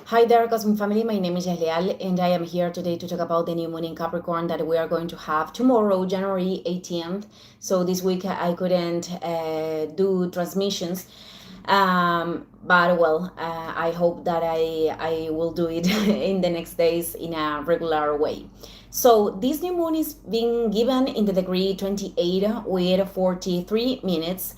Hi there, Cosmic Family. My name is Yahlial, and I am here today to talk about the new moon in Capricorn that we are going to have tomorrow, January 18th. So this week I couldn't do transmissions, but I hope that I will do it in the next days in a regular way. So this new moon is being given in the degree 28 with 43 minutes.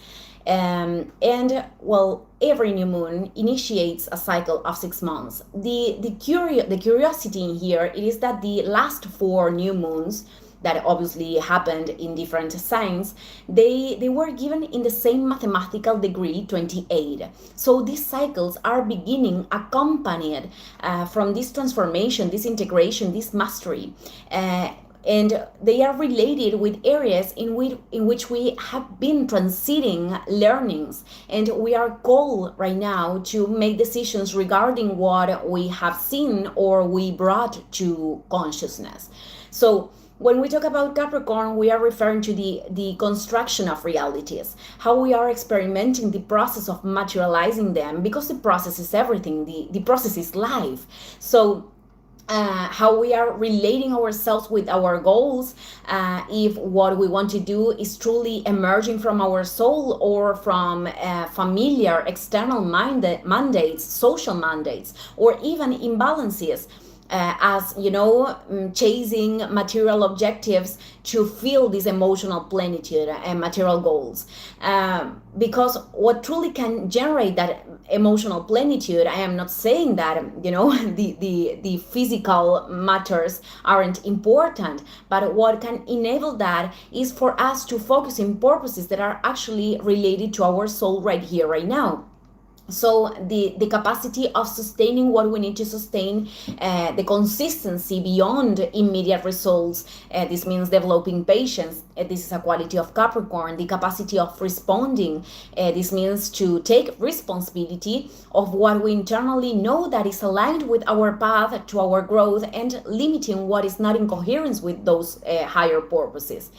Every new moon initiates a cycle of 6 months. The curiosity in here is that the last 4 new moons that obviously happened in different signs, they were given in the same mathematical degree 28. So these cycles are beginning accompanied from this transformation, this integration, this mastery. And they are related with areas in which we have been transiting learnings, and we are called right now to make decisions regarding what we have seen or we brought to consciousness. So when we talk about Capricorn, we are referring to the construction of realities, how we are experimenting the process of materializing them, because the process is everything, the process is life. So how we are relating ourselves with our goals, if what we want to do is truly emerging from our soul or from familiar external mandates, social mandates, or even imbalances. As you know, chasing material objectives to feel this emotional plenitude and material goals. Because what truly can generate that emotional plenitude, I am not saying that, the physical matters aren't important, but what can enable that is for us to focus in purposes that are actually related to our soul right here, right now. So the capacity of sustaining what we need to sustain, the consistency beyond immediate results, this means developing patience, this is a quality of Capricorn. The capacity of responding, this means to take responsibility of what we internally know that is aligned with our path to our growth, and limiting what is not in coherence with those higher purposes.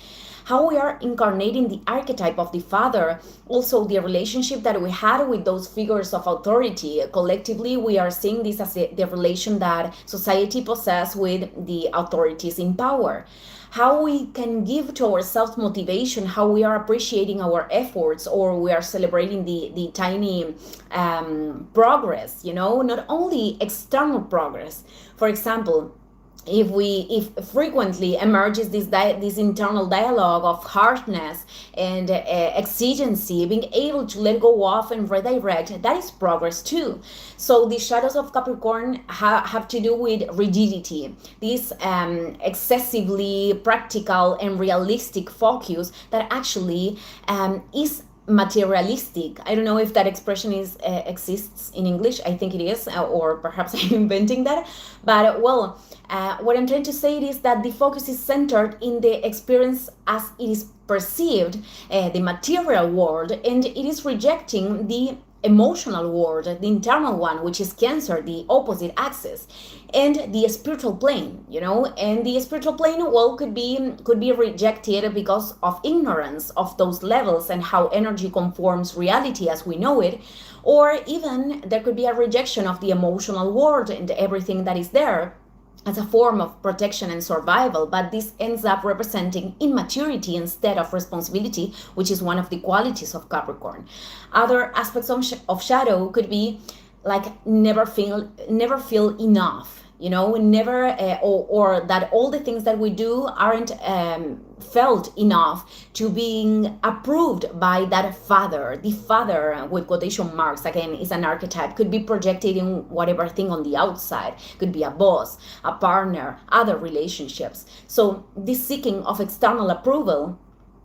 How we are incarnating the archetype of the father, also the relationship that we had with those figures of authority. Collectively, we are seeing this as the relation that society possesses with the authorities in power. How we can give to ourselves motivation, how we are appreciating our efforts, or we are celebrating the tiny progress, not only external progress. For example, if frequently emerges this internal dialogue of harshness and exigency, being able to let go of and redirect, that is progress too. So the shadows of Capricorn have to do with rigidity, this excessively practical and realistic focus that actually is materialistic. I don't know if that expression exists in English. I think it is, or perhaps I'm inventing that. But what I'm trying to say is that the focus is centered in the experience as it is perceived, the material world, and it is rejecting the emotional world, the internal one, which is Cancer, the opposite axis, and the spiritual plane, and the spiritual plane, could be rejected because of ignorance of those levels and how energy conforms reality as we know it, or even there could be a rejection of the emotional world and everything that is there as a form of protection and survival, but this ends up representing immaturity instead of responsibility, which is one of the qualities of Capricorn. Other aspects of shadow could be like never feel enough, never, or that all the things that we do aren't felt enough to being approved by that father. The father, with quotation marks, again, is an archetype, could be projected in whatever thing on the outside, could be a boss, a partner, other relationships. So this seeking of external approval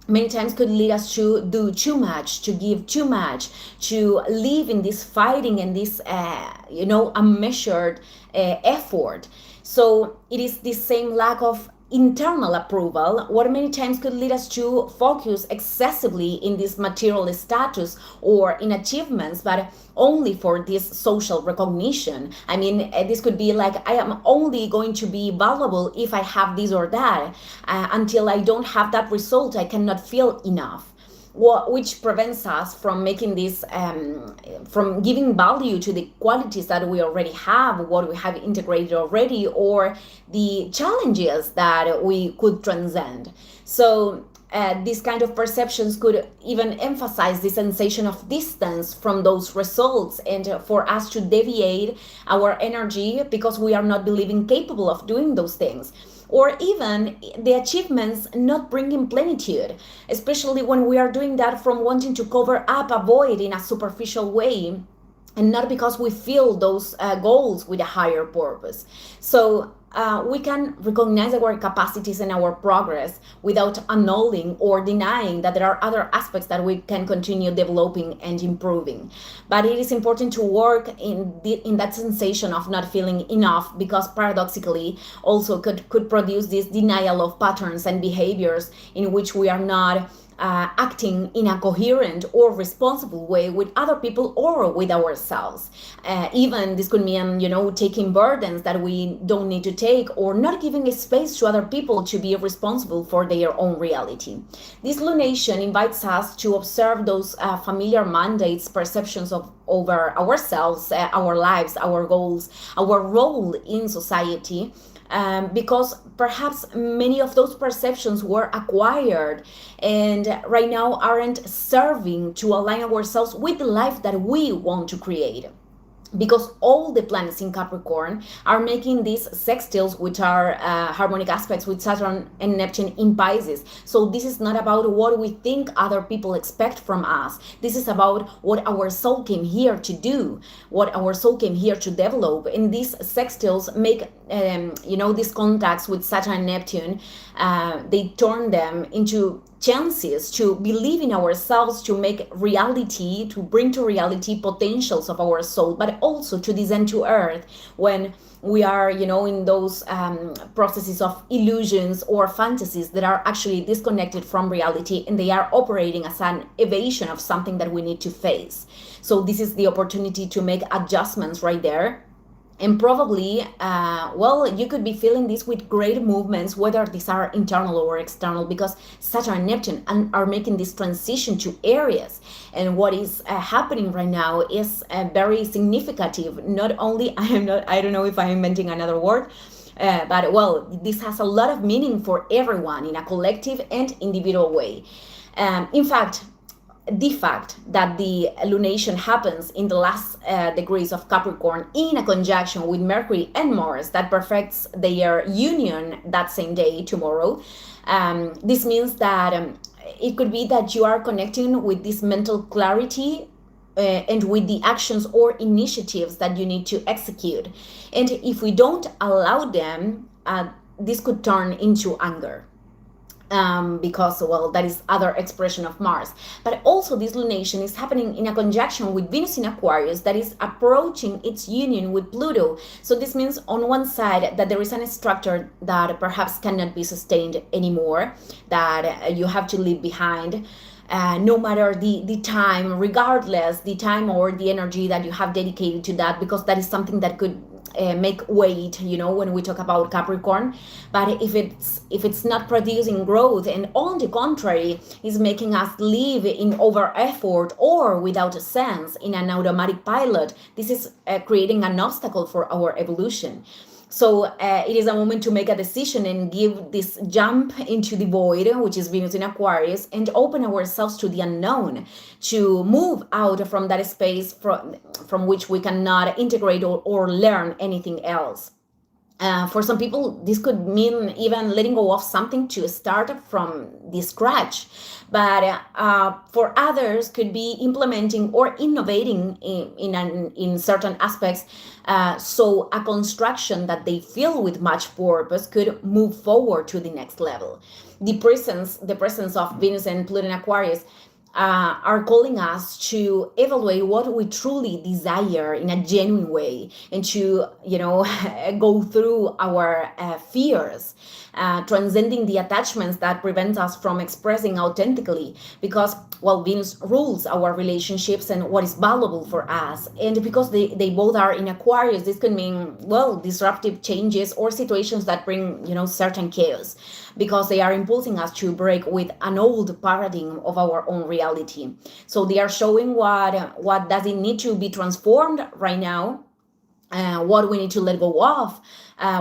many times could lead us to do too much, to give too much, to live in this fighting and this, unmeasured effort. So it is this same lack of internal approval, what many times could lead us to focus excessively in this material status or in achievements, but only for this social recognition. I mean, this could be like, I am only going to be valuable if I have this or that. Until I don't have that result, I cannot feel enough. which prevents us from making this, from giving value to the qualities that we already have, what we have integrated already, or the challenges that we could transcend. So these kind of perceptions could even emphasize the sensation of distance from those results, and for us to deviate our energy because we are not believing capable of doing those things, or even the achievements not bringing plenitude, especially when we are doing that from wanting to cover up a void in a superficial way, and not because we feel those goals with a higher purpose. So we can recognize our capacities and our progress without annulling or denying that there are other aspects that we can continue developing and improving. But it is important to work in that sensation of not feeling enough, because paradoxically also could produce this denial of patterns and behaviors in which we are not acting in a coherent or responsible way with other people or with ourselves. Even this could mean, taking burdens that we don't need to take, or not giving a space to other people to be responsible for their own reality. This lunation invites us to observe those familiar mandates, perceptions over ourselves, our lives, our goals, our role in society, because perhaps many of those perceptions were acquired and right now aren't serving to align ourselves with the life that we want to create. Because all the planets in Capricorn are making these sextiles, which are harmonic aspects with Saturn and Neptune in Pisces. So this is not about what we think other people expect from us. This is about what our soul came here to do, what our soul came here to develop. And these sextiles make, these contacts with Saturn and Neptune, they turn them into chances to believe in ourselves, to make reality, to bring to reality potentials of our soul, but also to descend to earth when we are, in those processes of illusions or fantasies that are actually disconnected from reality, and they are operating as an evasion of something that we need to face. So this is the opportunity to make adjustments right there. And probably, you could be feeling this with great movements, whether these are internal or external, because Saturn and Neptune are making this transition to Aries. And what is happening right now is very significant. Not only, I don't know if I'm inventing another word, but this has a lot of meaning for everyone in a collective and individual way. In fact, the fact that the lunation happens in the last degrees of Capricorn in a conjunction with Mercury and Mars that perfects their union that same day, tomorrow, this means that it could be that you are connecting with this mental clarity and with the actions or initiatives that you need to execute. And if we don't allow them, this could turn into anger. Because that is other expression of Mars. But also this lunation is happening in a conjunction with Venus in Aquarius that is approaching its union with Pluto. So this means on one side that there is a structure that perhaps cannot be sustained anymore, that you have to leave behind. No matter the time, regardless the time or the energy that you have dedicated to that, because that is something that could make weight, when we talk about Capricorn. But if it's not producing growth, and on the contrary is making us live in over effort or without a sense in an automatic pilot, this is creating an obstacle for our evolution. So it is a moment to make a decision and give this jump into the void, which is Venus in Aquarius, and open ourselves to the unknown, to move out from that space from which we cannot integrate or learn anything else. For some people, this could mean even letting go of something to start from the scratch. But for others, could be implementing or innovating in certain aspects. So a construction that they feel with much purpose could move forward to the next level. The presence of Venus and Pluto in Aquarius are calling us to evaluate what we truly desire in a genuine way, and to go through our fears, transcending the attachments that prevent us from expressing authentically, because Venus rules our relationships and what is valuable for us. And because they both are in Aquarius, this can mean disruptive changes or situations that bring certain chaos, because they are impulsing us to break with an old paradigm of our own reality. reality. So they are showing what does it need to be transformed right now, what we need to let go of,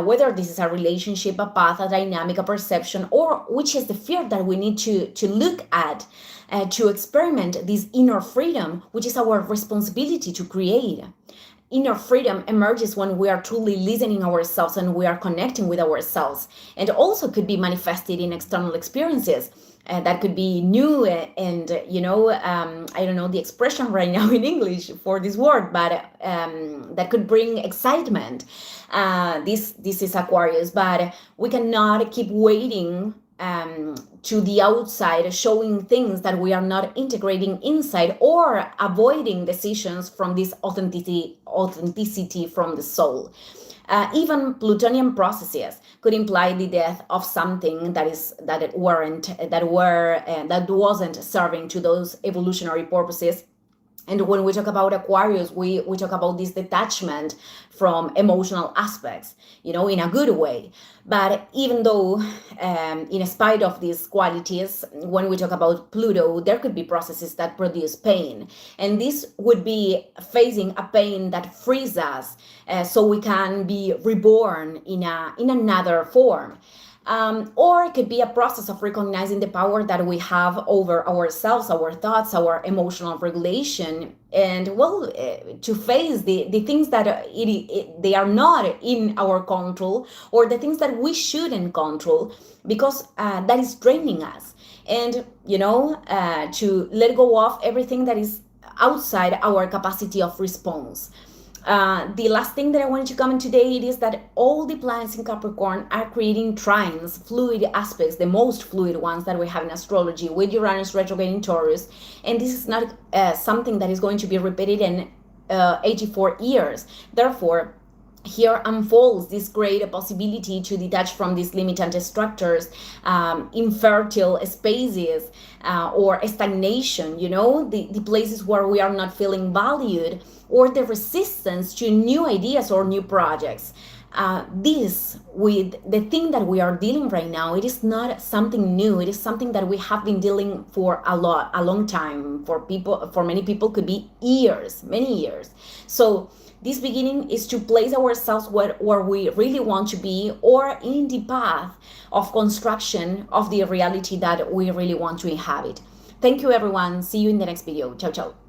whether this is a relationship, a path, a dynamic, a perception, or which is the fear that we need to look at, to experiment this inner freedom, which is our responsibility to create. Inner freedom emerges when we are truly listening ourselves and we are connecting with ourselves, and also could be manifested in external experiences. That could be new and I don't know the expression right now in English for this word, but that could bring excitement. This is Aquarius, but we cannot keep waiting to the outside, showing things that we are not integrating inside, or avoiding decisions from this authenticity from the soul. Even Plutonian processes could imply the death of something that wasn't serving to those evolutionary purposes. And when we talk about Aquarius, we talk about this detachment from emotional aspects, in a good way. But even though, in spite of these qualities, when we talk about Pluto, there could be processes that produce pain. And this would be facing a pain that frees us, so we can be reborn in another form. Or it could be a process of recognizing the power that we have over ourselves, our thoughts, our emotional regulation, and to face the things that they are not in our control, or the things that we shouldn't control, because that is draining us. And to let go of everything that is outside our capacity of response. The last thing that I wanted to comment today is that all the planets in Capricorn are creating trines, fluid aspects, the most fluid ones that we have in astrology, with Uranus retrograde in Taurus. And this is not something that is going to be repeated in 84 years. Therefore, here unfolds this great possibility to detach from these limited structures, infertile spaces, or stagnation, the places where we are not feeling valued, or the resistance to new ideas or new projects. This, with the thing that we are dealing right now, it is not something new. It is something that we have been dealing for a long time. For many people, could be years, many years. So this beginning is to place ourselves where we really want to be, or in the path of construction of the reality that we really want to inhabit. Thank you, everyone. See you in the next video. Ciao, ciao.